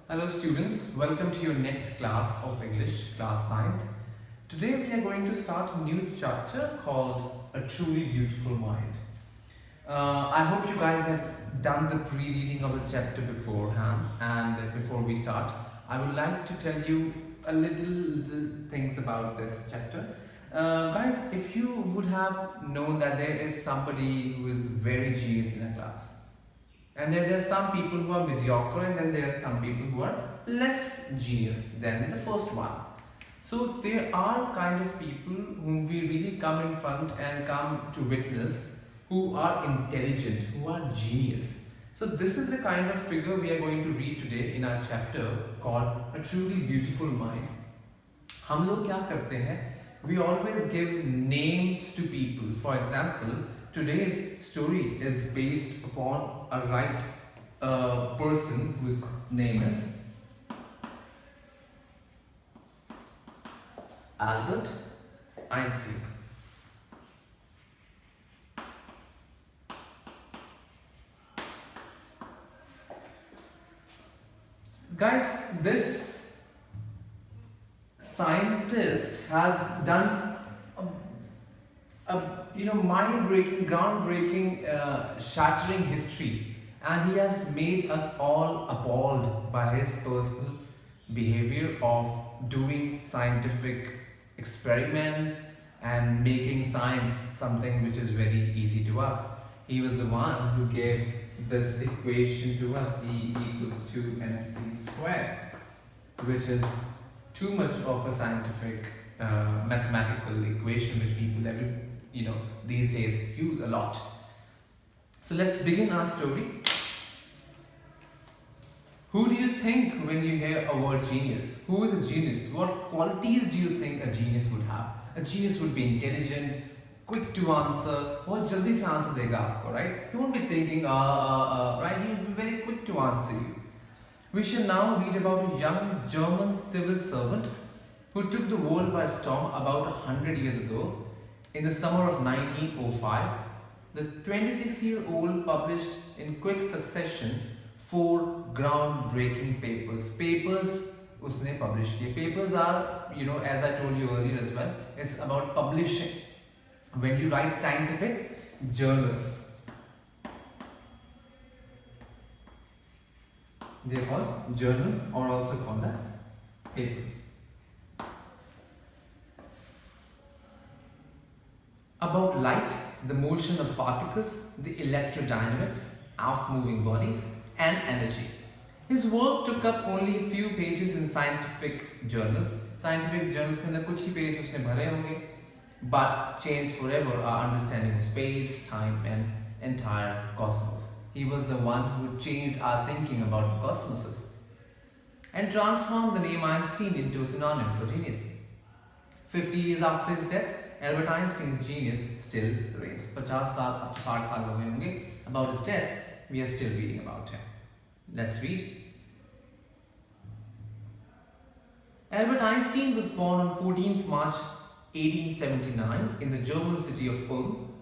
Hello students, welcome to your next class of English, class ninth. Today we are going to start a new chapter called A Truly Beautiful Mind. I hope you guys have done the pre-reading of the chapter beforehand, and before we start, I would like to tell you a little things about this chapter. Guys, if you would have known that there is somebody who is very genius in a class, and then there are some people who are mediocre, and then there are some people who are less genius than the first one. So there are kind of people whom we really come in front and come to witness who are intelligent, who are genius. So this is the kind of figure we are going to read today in our chapter called A Truly Beautiful Mind. हम लोग क्या करते हैं? We always give names to people. For example, today's story is based upon a person whose name is Albert Einstein. Guys, this scientist has done a mind-breaking, groundbreaking, shattering history, and he has made us all appalled by his personal behavior of doing scientific experiments and making science something which is very easy to us. He was the one who gave this equation to us, E equals to mc squared, which is too much of a scientific mathematical equation which people these days use a lot. So let's begin our story. Who do you think when you hear a word genius? Who is a genius? What qualities do you think a genius would have? A genius would be intelligent, quick to answer, बहुत जल्दी से answer देगा आपको, right? He won't be thinking right? He will be very quick to answer you. We shall now read about a young German civil servant who took the world by storm about 100 years ago. In the summer of 1905, the 26-year-old published in quick succession 4 groundbreaking papers. Papers उसने publish किए. Papers are, as I told you earlier as well, it's about publishing. When you write scientific journals, they are called journals or also called as papers. About light, the motion of particles, the electrodynamics of moving bodies, and energy. His work took up only a few pages in scientific journals. Scientific journals के अंदर कुछ ही page उसने भरे होंगे, but changed forever our understanding of space, time, and entire cosmos. He was the one who changed our thinking about the cosmoses and transformed the name Einstein into a synonym for genius. 50 years after his death, Albert Einstein's genius still reigns. 50 साल अब तो 60 साल हो गए होंगे. About his death, we are still reading about him. Let's read. Albert Einstein was born on 14th March 1879 in the German city of Ulm,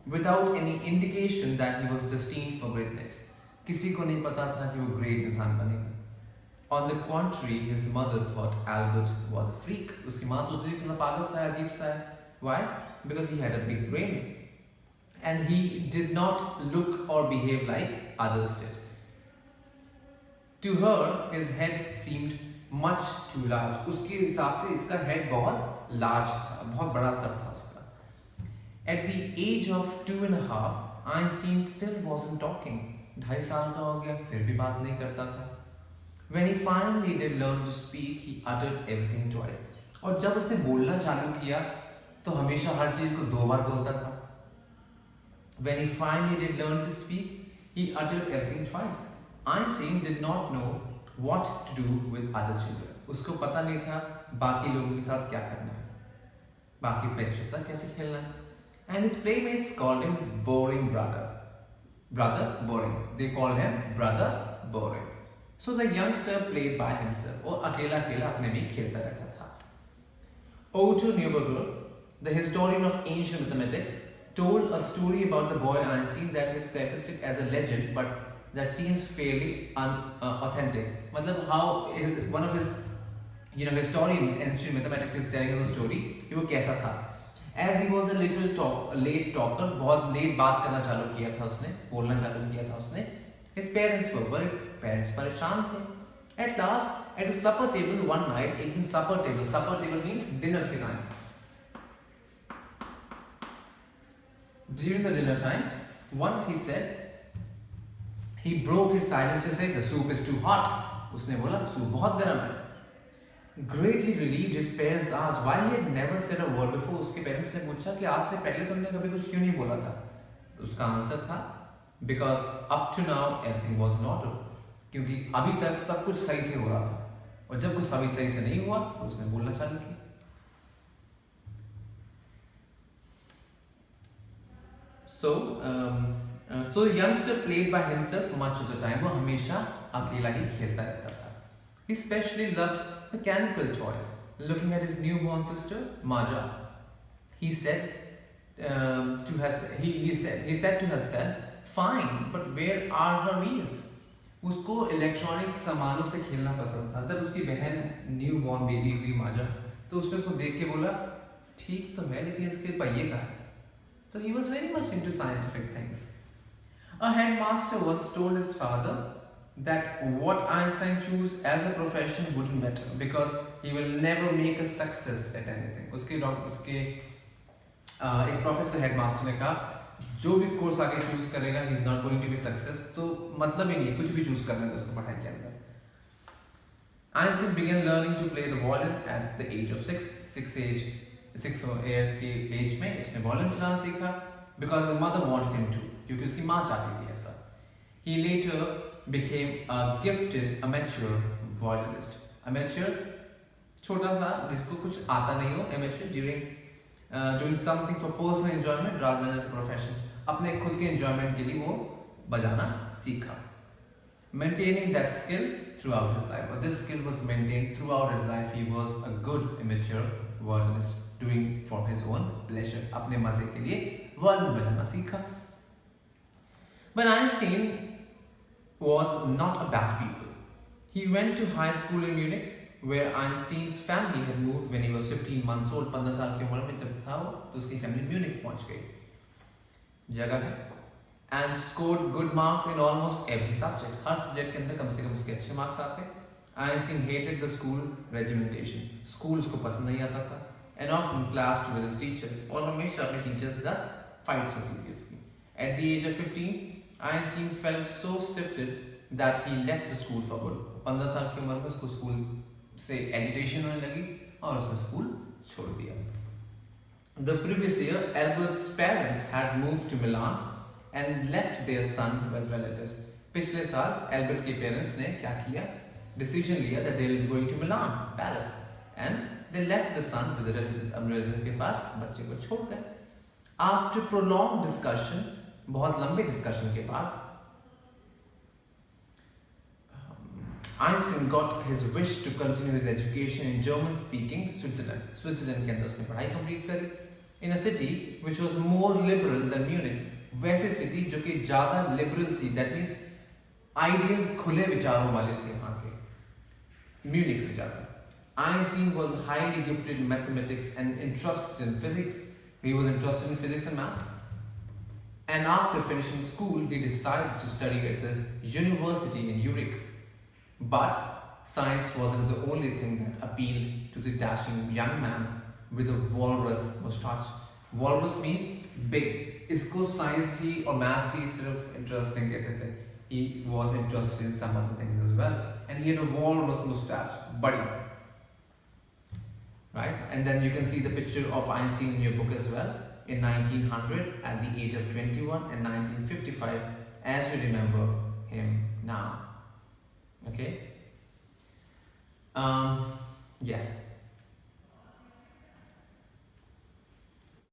without any indication that he was destined for greatness. किसी को नहीं पता था कि वो great इंसान बनेगा. On the contrary, his mother thought Albert was a freak. उसकी माँ सोचती थी थोड़ा पागल सा है, अजीब सा है. Why? Because he had a big brain, and he did not look or behave like others did. To her, his head seemed much too large. उसके हिसाब से इसका head बहुत large था, बहुत बड़ा सर था उसका. At the age of 2.5, Einstein still wasn't talking. 2.5 साल का हो गया, फिर भी बात नहीं करता था. When he finally did learn to speak, he uttered everything twice. और जब उसने बोलना चालू किया, तो हमेशा हर चीज को 2 बार बोलता था. When he finally did learn to speak, he uttered everything twice. Einstein did not know what to do with other children. उसको पता नहीं था बाकी लोगों के साथ क्या करना है, बाकी बच्चों के साथ कैसे खेलना है. And his playmates called him boring brother. Brother boring. They called him brother boring. So the youngster played by himself. वो अकेला अकेला अपने में खेलता रहता था. Otto Neuberger, the historian of ancient mathematics, told a story about the boy Einstein that is characteristic as a legend, but that seems fairly authentic. मतलब how one of his historian ancient mathematics is telling us a story कि वो कैसा था. As he was a late talker, बहुत late बात करना चालू किया था उसने, बोलना चालू किया था उसने. His parents were worried. Parents परेशान थे. At last, at the supper table one night, एक दिन supper table means dinner के time. During the dinner time, once he said, he broke his silence to say, the soup is too hot. उसने बोला soup बहुत गर्म है. Greatly relieved, his parents asked why he had never said a word before. उसके parents ने पूछा कि आज से पहले तुमने कभी कुछ क्यों नहीं बोला था. उसका आंसर था because up to now everything was normal. क्योंकि अभी तक सब कुछ सही से हो रहा था और जब कुछ सही से नहीं हुआ तो उसने बोलना चालू किया. So the youngster played by himself much of the time. वो हमेशा अकेला ही खेलता रहता था. He especially loved mechanical toys. Looking at his newborn sister Maja, he said he said to herself, "Fine, but where are her wheels?" उसको electronic सामानों से खेलना पसंद था. तब उसकी बहन न्यू बॉर्न बेबी हुई माजा, तो उसने उसको देख के बोला ठीक तो है लेकिन इसके पहिए कहाँ है. So he was very much into scientific things. A headmaster once told his father that what Einstein chose as a profession wouldn't matter because he will never make a success at anything. उसके एक professor headmaster ने कहा जो भी course आगे choose करेगा he is not going to be success. तो मतलब ही नहीं है कुछ भी चूज करने का उसको पढ़ाई के अंदर. Einstein began learning to play the violin at the age of 6 years की एज में उसने violin चलाना सीखा because his mother wanted him to, क्योंकि उसकी माँ चाहती थी ऐसा. He later became a gifted amateur violinist. Amateur छोटा सा जिसको कुछ आता नहीं हो. Amateur doing something for personal enjoyment rather than as a profession. अपने खुद के enjoyment के लिए वो बजाना सीखा. Maintaining that skill throughout his life. But this skill was maintained throughout his life. He was a good amateur violinist, doing for his own pleasure. अपने मजे के लिए violin बजाना सीखा. But Einstein was not a bad pupil. He went to high school in Munich, where Einstein's family had moved when he was 15 months old. 15 साल की उम्र में जब था वो, तो उसकी family Munich पहुंच गई. जगह है. And scored good marks in almost every subject. Her subject के अंदर कम से कम उसके अच्छे marks आते. Einstein hated the school regimentation. School उसको पसंद नहीं आता था. And often clashed with his teachers. और हमेशा अपने teachers के साथ fights होती थी उसकी. At the age of 15, Einstein felt so stifted that he left the school for good. 15 साल की उम्र में उसको स्कूल से एजिटेशन होने लगी और उसने स्कूल छोड़ दिया. The previous year, Albert's parents had moved to Milan and left their son with relatives. पिछले साल एल्बर्ट के पेरेंट्स ने क्या किया? Decision लिया that they will going to Milan, Paris, and they left the son with the relatives. अपने relative के पास बच्चे को छोड़ गए. After prolonged discussion, बहुत लंबे डिस्कशन के बाद Einstein got his wish to continue his education in German-speaking Switzerland. Switzerland के अंदर उसने पढ़ाई कंप्लीट करी. In a city which was more liberal than Munich. वैसे सिटी जो कि ज़्यादा लिबरल थी. That means ideas खुले विचारों वाले थे वहाँ के. Munich से ज़्यादा. Einstein was highly gifted in mathematics and interested in physics. He was interested in physics and maths. And after finishing school, he decided to study at the university in Zurich. But science wasn't the only thing that appealed to the dashing young man with a walrus mustache. Walrus means big. इसको science ही और maths ही सिर्फ interest नहीं कहते थे. He was interested in some other things as well. And he had a walrus mustache, buddy. Right? And then you can see the picture of Einstein in your book as well. In 1900 at the age of 21 and 1955 as we remember him now. Okay? Yeah.